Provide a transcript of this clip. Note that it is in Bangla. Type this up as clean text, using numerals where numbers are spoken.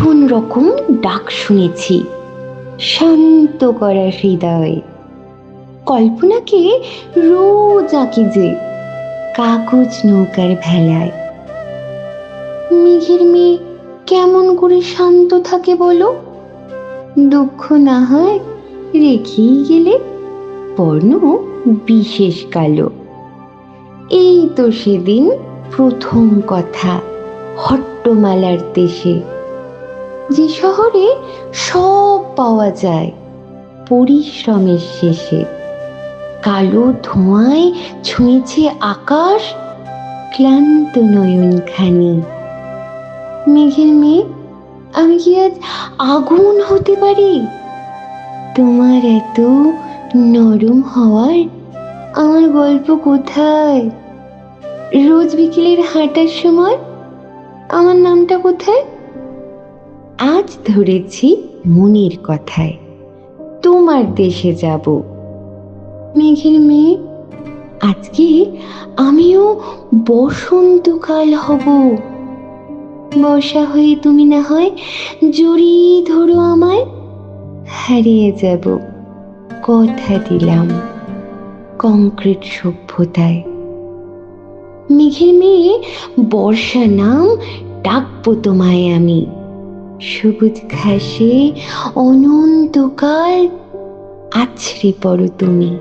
ভীষণ রকম ডাক শুনেছি, শান্ত করা হৃদয়। কল্পনাকে রোজ আঁকি যে কাগজ নৌকার ভেলায়। মেঘের মেয়ে কেমন করে শান্ত থাকে বলো? দুঃখ না হয় রেখেই গেলে, বর্ণ বিশেষ কালো। এই তো সেদিন প্রথম কথা হট্টমালার দেশে, যে শহরে সব পাওয়া যায় পরিশ্রমের শেষে। কালো ধোঁয়ায় ছুঁয়েছে আকাশ ক্লান্ত নয়নখানি। মেঘের মেয়ে, আমি কি আজ আগুন হতে পারি? তোমার এত নরম হওয়ার আমার গল্প কোথায়? রোজ বিকেলের হাঁটার সময় আমার নামটা কোথায়? আজ ধরেছি মনের কথায়, তোমার দেশে যাব। মেঘের মেয়ে, আজকে আমিও বসন্তকাল হব। বর্ষা হয়ে তুমি না হয় জড়িয়ে ধরো আমায়, হারিয়ে যাব কথা দিলাম কংক্রিট সভ্যতায়। মেঘের মেয়ে, বর্ষা নাম ডাকবো তোমায় আমি। সবুজ ঘাসে অনন্তকাল আছড়ে পড়ো তুমি।